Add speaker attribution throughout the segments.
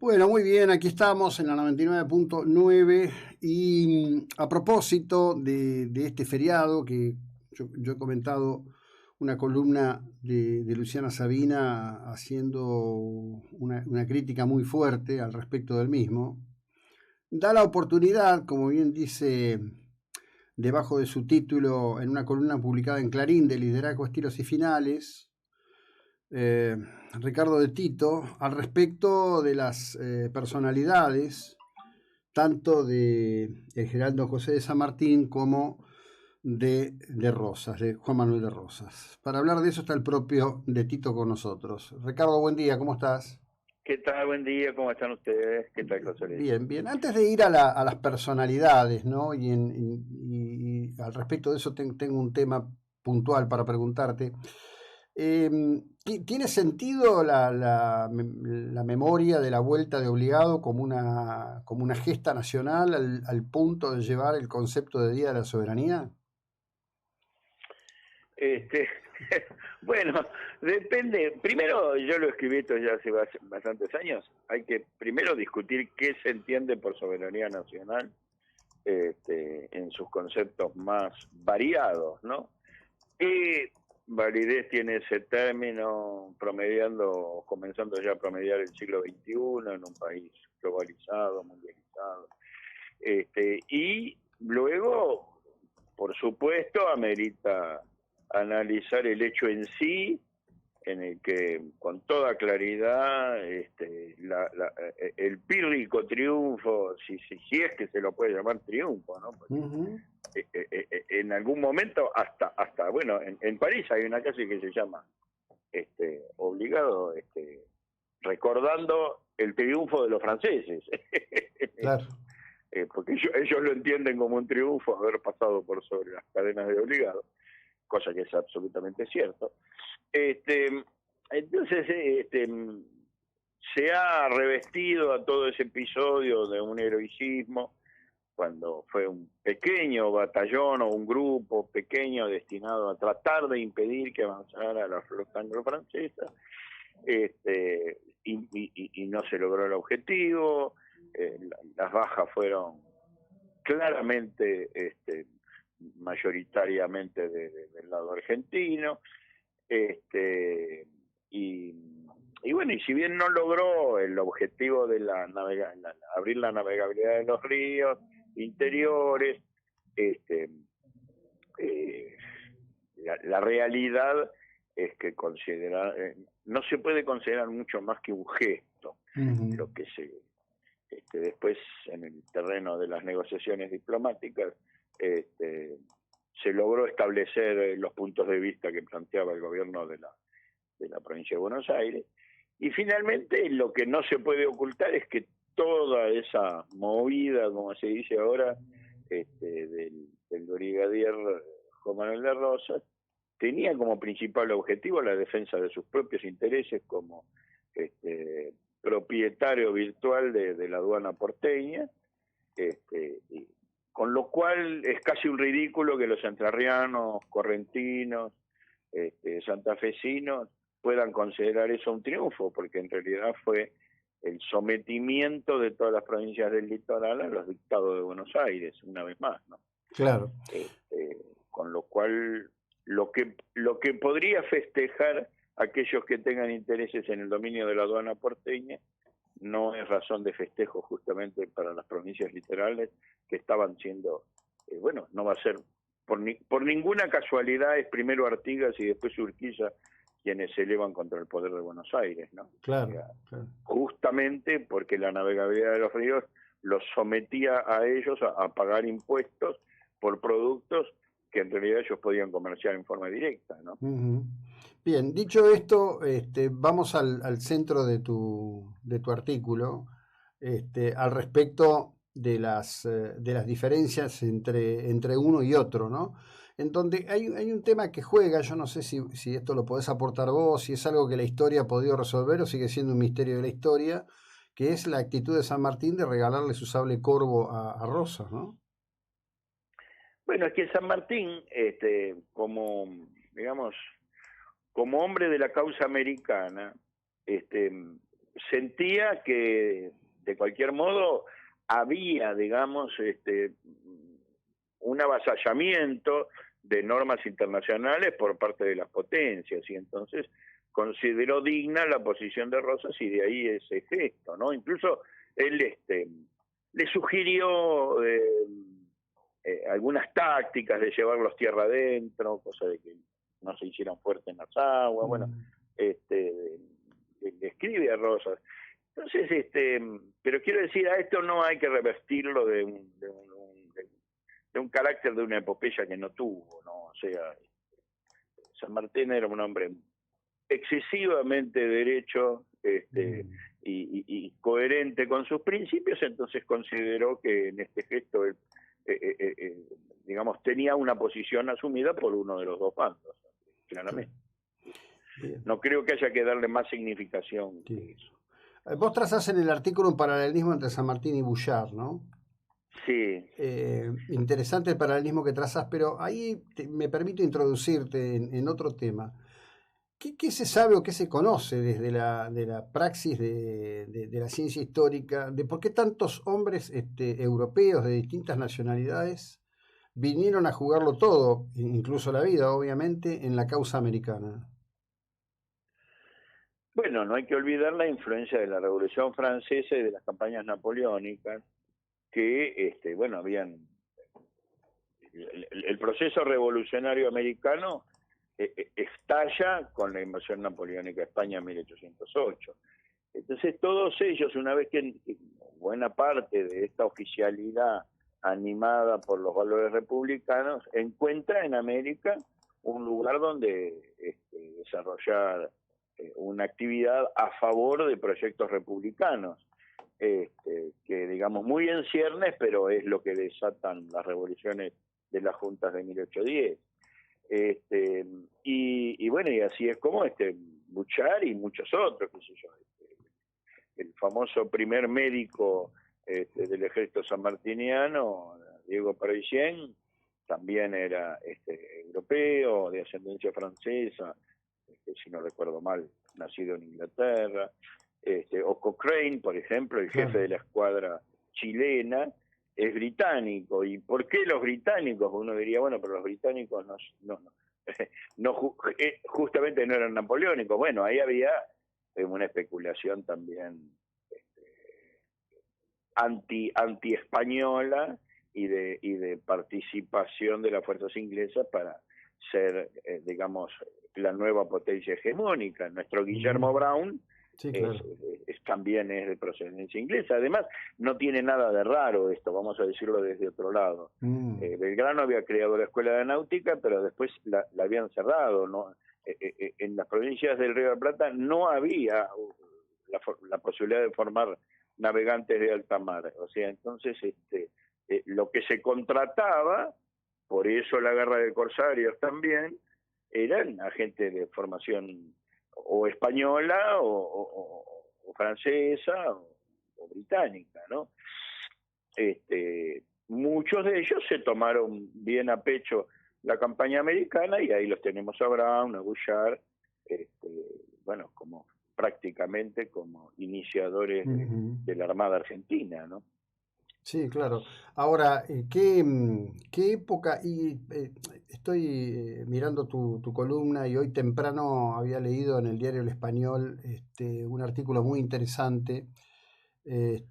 Speaker 1: Bueno, muy bien, aquí estamos en la 99.9 y a propósito de este feriado que yo he comentado una columna de Luciana Sabina haciendo una crítica muy fuerte al respecto del mismo, da la oportunidad, como bien dice debajo de su título en una columna publicada en Clarín de Liderazgo, Estilos y Finales, eh, Ricardo de Tito, al respecto de las personalidades, tanto de el general don José de San Martín como de Rosas, de Juan Manuel de Rosas. Para hablar de eso está el propio de Tito con nosotros. Ricardo, buen día, ¿cómo estás?
Speaker 2: ¿Qué tal? Buen día, ¿cómo están ustedes? ¿Qué tal, José Luis?
Speaker 1: Bien, bien. Antes de ir a las personalidades, ¿no? Y al respecto de eso tengo un tema puntual para preguntarte. Eh, ¿Tiene sentido la memoria de la vuelta de Obligado como una gesta nacional al punto de llevar el concepto de Día de la Soberanía?
Speaker 2: Este, bueno, depende. Primero, yo lo escribí esto ya hace bastantes años. Hay que primero discutir qué se entiende por soberanía nacional, en sus conceptos más variados, ¿no? ¿Qué validez tiene ese término comenzando ya a promediar el siglo XXI en un país globalizado, mundializado? Y luego, por supuesto, amerita analizar el hecho en sí, en el que con toda claridad el pírrico triunfo, si es que se lo puede llamar triunfo, ¿no? Porque
Speaker 1: Ujú.
Speaker 2: en algún momento hasta bueno, en París hay una calle que se llama Obligado, recordando el triunfo de los franceses.
Speaker 1: Claro.
Speaker 2: Porque ellos lo entienden como un triunfo haber pasado por sobre las cadenas de Obligado, cosa que es absolutamente cierto. Entonces, se ha revestido a todo ese episodio de un heroicismo cuando fue un pequeño batallón o un grupo pequeño destinado a tratar de impedir que avanzara la flota anglo-francesa, y no se logró el objetivo. Las bajas fueron claramente, mayoritariamente del lado argentino, y, y bueno, y si bien no logró el objetivo de abrir la navegabilidad de los ríos interiores, este, eh, la realidad es que no se puede considerar mucho más que un gesto
Speaker 1: Ujú.
Speaker 2: lo que después en el terreno de las negociaciones diplomáticas se logró establecer los puntos de vista que planteaba el gobierno de la provincia de Buenos Aires, y finalmente lo que no se puede ocultar es que toda esa movida, como se dice ahora, del brigadier Juan Manuel de Rosas, tenía como principal objetivo la defensa de sus propios intereses como propietario virtual de la aduana porteña, y con lo cual es casi un ridículo que los entrerrianos, correntinos, santafesinos puedan considerar eso un triunfo, porque en realidad fue el sometimiento de todas las provincias del litoral a los dictados de Buenos Aires, una vez más, ¿no?
Speaker 1: Claro.
Speaker 2: Con lo cual, lo que podría festejar aquellos que tengan intereses en el dominio de la aduana porteña no es razón de festejo justamente para las provincias literales que estaban siendo, bueno, no va a ser por ninguna casualidad, es primero Artigas y después Urquiza quienes se elevan contra el poder de Buenos Aires, ¿no? O
Speaker 1: Claro,
Speaker 2: sea,
Speaker 1: claro.
Speaker 2: justamente porque la navegabilidad de los ríos los sometía a ellos a pagar impuestos por productos que en realidad ellos podían comerciar en forma directa, ¿no?
Speaker 1: Ujú. Bien, dicho esto, vamos al centro de tu artículo, al respecto de las diferencias entre uno y otro, ¿no? En donde hay un tema que juega, yo no sé si esto lo podés aportar vos, si es algo que la historia ha podido resolver o sigue siendo un misterio de la historia, que es la actitud de San Martín de regalarle su sable corvo a Rosas, ¿no?
Speaker 2: Bueno, es que San Martín, como, digamos, como hombre de la causa americana, este, sentía que de cualquier modo había, digamos, un avasallamiento de normas internacionales por parte de las potencias, y entonces consideró digna la posición de Rosas, y de ahí ese gesto, ¿no? Incluso él le sugirió algunas tácticas de llevarlos tierra adentro, cosa de que no se hicieran fuertes en las aguas. Bueno, le escribe a Rosas. Entonces, pero quiero decir, a esto no hay que revestirlo de un carácter de una epopeya que no tuvo, ¿no? O sea, San Martín era un hombre excesivamente derecho, y coherente con sus principios, entonces consideró que en este gesto digamos, tenía una posición asumida por uno de los dos bandos, claramente. Bien. No creo que haya que darle más significación que eso.
Speaker 1: Vos trazás en el artículo un paralelismo entre San Martín y Bouchard, ¿no?
Speaker 2: Sí.
Speaker 1: Interesante el paralelismo que trazás, pero ahí me permito introducirte en otro tema. ¿Qué se sabe o qué se conoce desde la praxis de la ciencia histórica de por qué tantos hombres europeos de distintas nacionalidades vinieron a jugarlo todo, incluso la vida, obviamente, en la causa americana?
Speaker 2: Bueno, no hay que olvidar la influencia de la Revolución Francesa y de las campañas napoleónicas, que, bueno, habían... El proceso revolucionario americano estalla con la invasión napoleónica a España en 1808. Entonces todos ellos, una vez que buena parte de esta oficialidad animada por los valores republicanos, encuentra en América un lugar donde desarrollar una actividad a favor de proyectos republicanos, que digamos muy en ciernes, pero es lo que desatan las revoluciones de las juntas de 1810. Y bueno, y así es como Bouchard y muchos otros, qué sé yo, el famoso primer médico del ejército sanmartiniano, Diego Parisien, también era europeo, de ascendencia francesa, si no recuerdo mal, nacido en Inglaterra, o Cochrane, por ejemplo, el jefe de la escuadra chilena, es británico. ¿Y por qué los británicos? Uno diría, bueno, pero los británicos justamente no eran napoleónicos. Bueno, ahí había una especulación también anti-española y de participación de las fuerzas inglesas para ser, digamos, la nueva potencia hegemónica. Nuestro Guillermo Brown sí, claro, también es de procedencia inglesa. Además, no tiene nada de raro esto, vamos a decirlo desde otro lado. Belgrano había creado la Escuela de Náutica, pero después la habían cerrado, ¿no? En las provincias del Río de la Plata no había la posibilidad de formar navegantes de alta mar. O sea, entonces lo que se contrataba, por eso la guerra de corsarios también, eran agentes de formación o española o francesa o británica, ¿no? Muchos de ellos se tomaron bien a pecho la campaña americana, y ahí los tenemos a Brown, a Bouchard, bueno, como prácticamente como iniciadores de la Armada Argentina, ¿no?
Speaker 1: Sí, claro. Ahora, ¿qué época? Estoy mirando tu columna, y hoy temprano había leído en el diario El Español un artículo muy interesante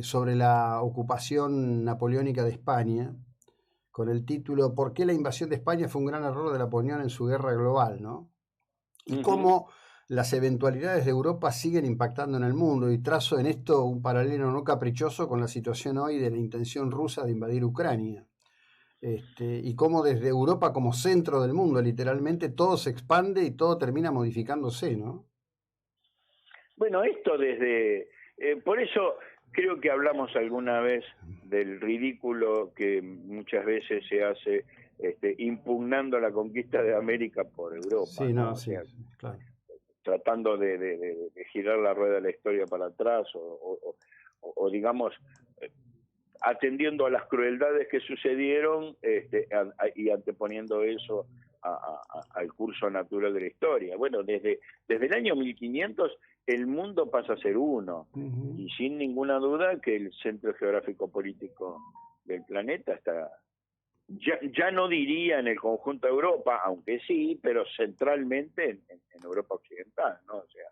Speaker 1: sobre la ocupación napoleónica de España, con el título ¿Por qué la invasión de España fue un gran error de Napoleón en su guerra global?, ¿no? Y cómo las eventualidades de Europa siguen impactando en el mundo, y trazo en esto un paralelo no caprichoso con la situación hoy de la intención rusa de invadir Ucrania. Y cómo desde Europa como centro del mundo, literalmente, todo se expande y todo termina modificándose, ¿no?
Speaker 2: Bueno, esto desde... por eso creo que hablamos alguna vez del ridículo que muchas veces se hace impugnando la conquista de América por Europa.
Speaker 1: Sí, no, sí, claro.
Speaker 2: Tratando de girar la rueda de la historia para atrás, o digamos, atendiendo a las crueldades que sucedieron y anteponiendo eso al curso natural de la historia. Bueno, desde el año 1500 el mundo pasa a ser uno.
Speaker 1: Ujú.
Speaker 2: Y sin ninguna duda que el centro geográfico político del planeta está, ya no diría en el conjunto de Europa, aunque sí, pero centralmente en Europa Occidental, ¿no? O sea,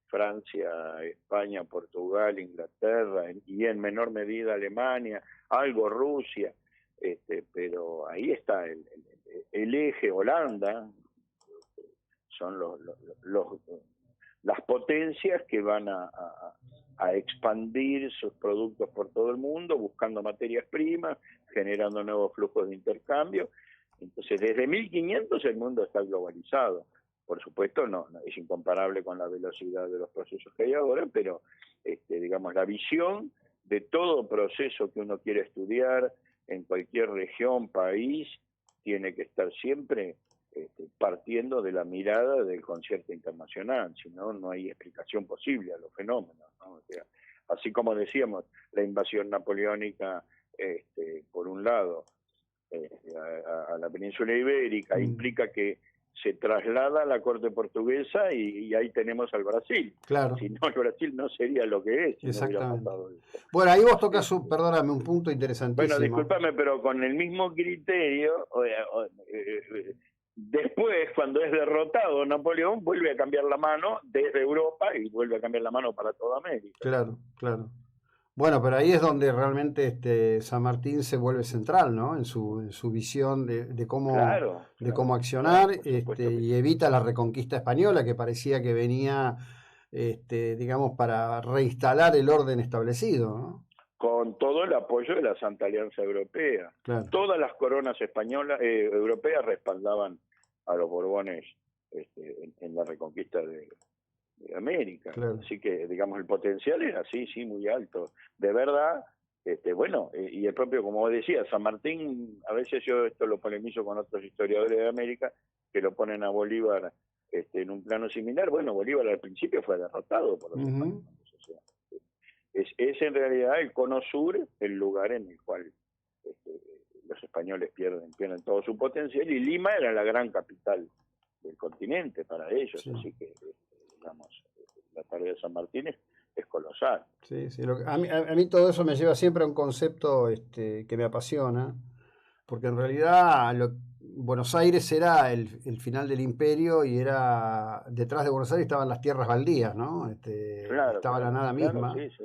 Speaker 2: Francia, España, Portugal, Inglaterra y en menor medida Alemania, algo Rusia, pero ahí está el eje. Holanda, son las potencias que van a expandir sus productos por todo el mundo, buscando materias primas, generando nuevos flujos de intercambio. Entonces, desde 1500 el mundo está globalizado. Por supuesto, no es incomparable con la velocidad de los procesos que hay ahora, pero digamos, la visión de todo proceso que uno quiere estudiar en cualquier región, país, tiene que estar siempre partiendo de la mirada del concierto internacional, si no, no hay explicación posible a los fenómenos, ¿no? O sea, así como decíamos, la invasión napoleónica, por un lado, a la península ibérica, implica que se traslada a la corte portuguesa y ahí tenemos al Brasil.
Speaker 1: Claro.
Speaker 2: Si no, el Brasil no sería lo que es. Si
Speaker 1: Exactamente.
Speaker 2: no hubiera pasado eso.
Speaker 1: Bueno, ahí vos tocas, perdóname, un punto interesantísimo.
Speaker 2: Bueno, discúlpame, pero con el mismo criterio, después, cuando es derrotado Napoleón, vuelve a cambiar la mano desde Europa y vuelve a cambiar la mano para toda América.
Speaker 1: Claro, claro. Bueno, pero ahí es donde realmente San Martín se vuelve central, ¿no? En su visión de cómo,
Speaker 2: claro,
Speaker 1: de cómo accionar,
Speaker 2: claro,
Speaker 1: y evita la reconquista española, que parecía que venía, digamos, para reinstalar el orden establecido, ¿no?
Speaker 2: Con todo el apoyo de la Santa Alianza Europea.
Speaker 1: Claro.
Speaker 2: Todas las coronas españolas, europeas respaldaban a los Borbones en la reconquista de América.
Speaker 1: Claro.
Speaker 2: Así que, digamos, el potencial era sí, muy alto. De verdad, bueno, y el propio, como vos decías, San Martín, a veces yo esto lo polemizo con otros historiadores de América, que lo ponen a Bolívar en un plano similar. Bueno, Bolívar al principio fue derrotado por los españoles. O sea, es en realidad el cono sur el lugar en el cual los españoles pierden todo su potencial, y Lima era la gran capital del continente para ellos, sí. Así que digamos, la tarea de San Martín es colosal.
Speaker 1: Sí, sí. A mí todo eso me lleva siempre a un concepto que me apasiona, porque en realidad Buenos Aires era el final del imperio, y era detrás de Buenos Aires estaban las tierras baldías, ¿no? Estaba la nada misma.
Speaker 2: Sí, sí.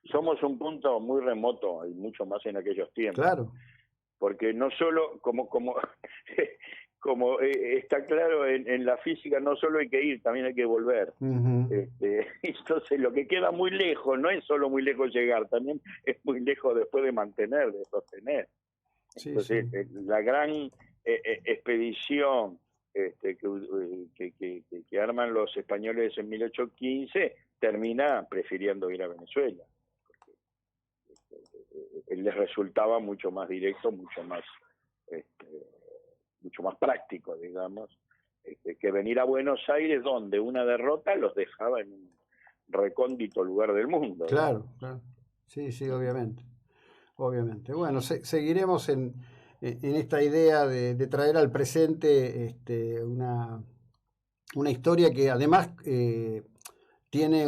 Speaker 2: Somos un punto muy remoto, y mucho más en aquellos tiempos.
Speaker 1: Claro.
Speaker 2: Porque no solo, como está claro en la física, no solo hay que ir, también hay que volver. Entonces, lo que queda muy lejos, no es solo muy lejos llegar, también es muy lejos después de mantener, de sostener. Entonces, sí. La gran expedición que arman los españoles en 1815 termina prefiriendo ir a Venezuela. Les resultaba mucho más directo, mucho más práctico, digamos, que venir a Buenos Aires, donde una derrota los dejaba en un recóndito lugar del mundo.
Speaker 1: Claro, claro. Sí, obviamente. Bueno, seguiremos en esta idea de traer al presente una historia que además tiene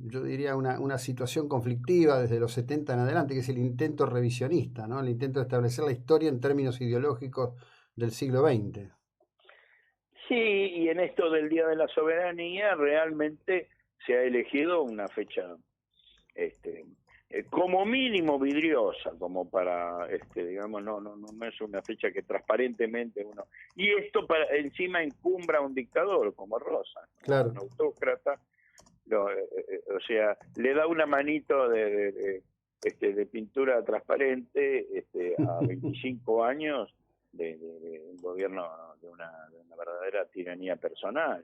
Speaker 1: yo diría una situación conflictiva desde los 70 en adelante, que es el intento revisionista, ¿no? El intento de establecer la historia en términos ideológicos del siglo XX.
Speaker 2: Sí, y en esto del Día de la Soberanía realmente se ha elegido una fecha como mínimo vidriosa, como para, digamos, no es una fecha que transparentemente uno... Y esto encima encumbra a un dictador como Rosa, ¿no?
Speaker 1: Claro.
Speaker 2: Un autócrata. O sea, le da una manito de pintura transparente a 25 años de un gobierno de una verdadera tiranía personal.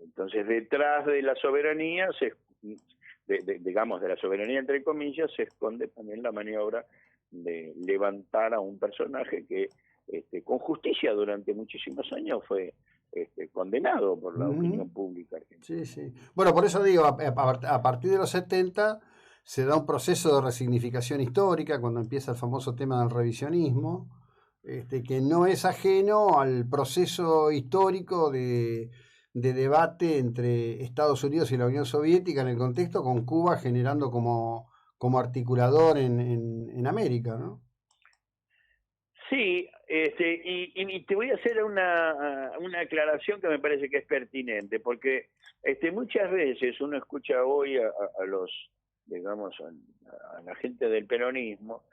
Speaker 2: Entonces, detrás de la soberanía, digamos, de la soberanía entre comillas, se esconde también la maniobra de levantar a un personaje que con justicia durante muchísimos años fue condenado por la opinión pública argentina.
Speaker 1: Sí. Bueno, por eso digo, a partir de los 70 se da un proceso de resignificación histórica, cuando empieza el famoso tema del revisionismo, que no es ajeno al proceso histórico de de debate entre Estados Unidos y la Unión Soviética en el contexto, con Cuba generando como articulador en América, ¿no?
Speaker 2: Sí, y te voy a hacer una aclaración que me parece que es pertinente, porque muchas veces uno escucha hoy a los, digamos, a la gente del peronismo,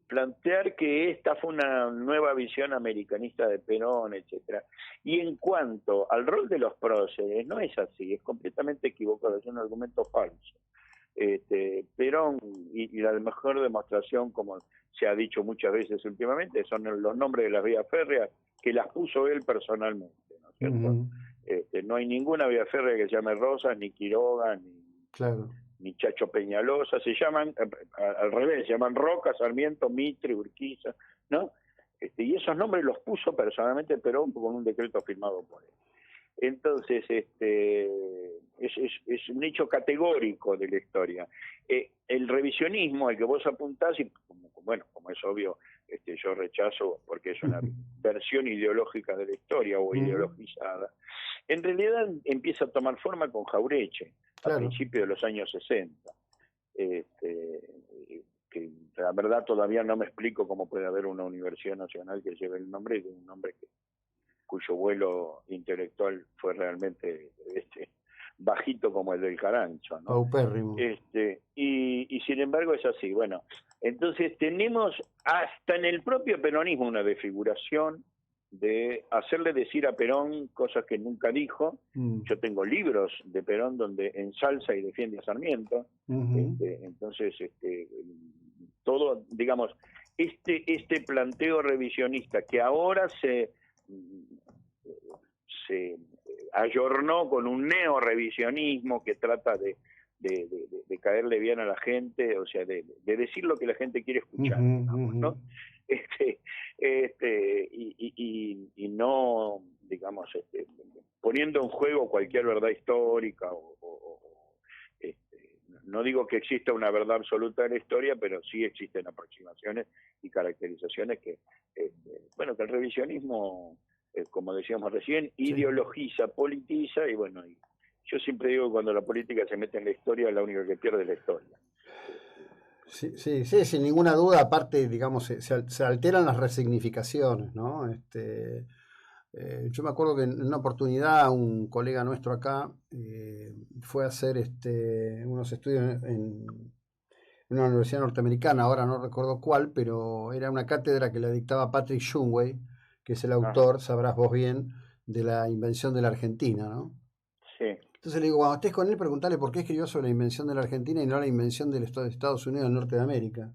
Speaker 2: plantear que esta fue una nueva visión americanista de Perón, etcétera. Y en cuanto al rol de los próceres, no es así, es completamente equivocado, es un argumento falso. Perón, y la mejor demostración, como se ha dicho muchas veces últimamente, son los nombres de las vías férreas que las puso él personalmente, ¿no es cierto? No hay ninguna vía férrea que se llame Rosas, ni Quiroga,
Speaker 1: Claro.
Speaker 2: ni Chacho Peñalosa, se llaman, al revés, se llaman Roca, Sarmiento, Mitre, Urquiza, ¿no? Y esos nombres los puso personalmente Perón con un decreto firmado por él. Entonces, es un hecho categórico de la historia. El revisionismo al que vos apuntás, y como es obvio, yo rechazo porque es una versión ideológica de la historia o ideologizada, en realidad empieza a tomar forma con Jaureche, a principios de los años 60. Que la verdad todavía no me explico cómo puede haber una universidad nacional que lleve el nombre de un hombre cuyo vuelo intelectual fue realmente bajito como el del Carancho, ¿no?
Speaker 1: Paupérrimo.
Speaker 2: Y sin embargo es así. Bueno, entonces tenemos hasta en el propio peronismo una desfiguración de hacerle decir a Perón cosas que nunca dijo. Yo tengo libros de Perón donde ensalza y defiende a Sarmiento. Entonces, todo, digamos, este planteo revisionista que ahora se ayornó con un neo-revisionismo que trata de caerle bien a la gente, o sea, de decir lo que la gente quiere escuchar, digamos, ¿no? Y no, digamos, poniendo en juego cualquier verdad histórica no digo que exista una verdad absoluta de la historia, pero sí existen aproximaciones y caracterizaciones que, que el revisionismo, como decíamos recién, ideologiza, politiza, y bueno, yo siempre digo que cuando la política se mete en la historia, la única que pierde es la historia.
Speaker 1: Sí, sin ninguna duda, aparte, digamos, se alteran las resignificaciones, ¿no? Yo me acuerdo que en una oportunidad un colega nuestro acá fue a hacer unos estudios en una universidad norteamericana, ahora no recuerdo cuál, pero era una cátedra que la dictaba Patrick Shumway, que es el autor, sabrás vos bien, de la invención de la Argentina, ¿no?
Speaker 2: Sí.
Speaker 1: Entonces le digo, cuando estés con él, preguntale por qué escribió sobre la invención de la Argentina y no la invención del Estado de Estados Unidos del Norte de América.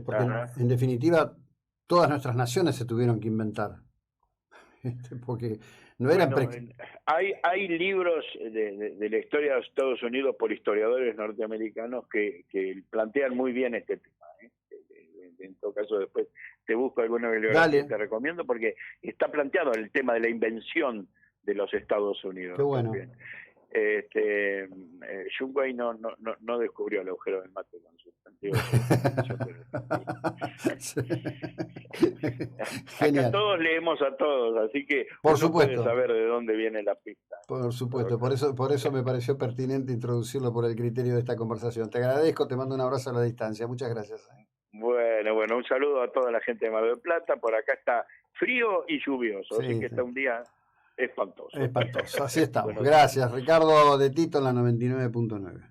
Speaker 1: Porque en definitiva todas nuestras naciones se tuvieron que inventar. Porque no eran...
Speaker 2: Hay libros de la historia de Estados Unidos por historiadores norteamericanos que plantean muy bien este tema. En todo caso, después te busco alguna bibliografía y te recomiendo, porque está planteado el tema de la invención de los Estados Unidos.
Speaker 1: Qué bueno.
Speaker 2: También. Shumway no descubrió el agujero del mate con su sentido Acá todos leemos a todos, así que
Speaker 1: por
Speaker 2: uno
Speaker 1: supuesto
Speaker 2: puede saber de dónde viene la pista.
Speaker 1: Por supuesto, por eso me pareció pertinente introducirlo por el criterio de esta conversación. Te agradezco, te mando un abrazo a la distancia. Muchas gracias.
Speaker 2: Bueno, un saludo a toda la gente de Mar del Plata. Por acá está frío y lluvioso, así que está un día espantoso.
Speaker 1: Espantoso, así estamos. Bueno, gracias, Ricardo de Tito en la 99.9.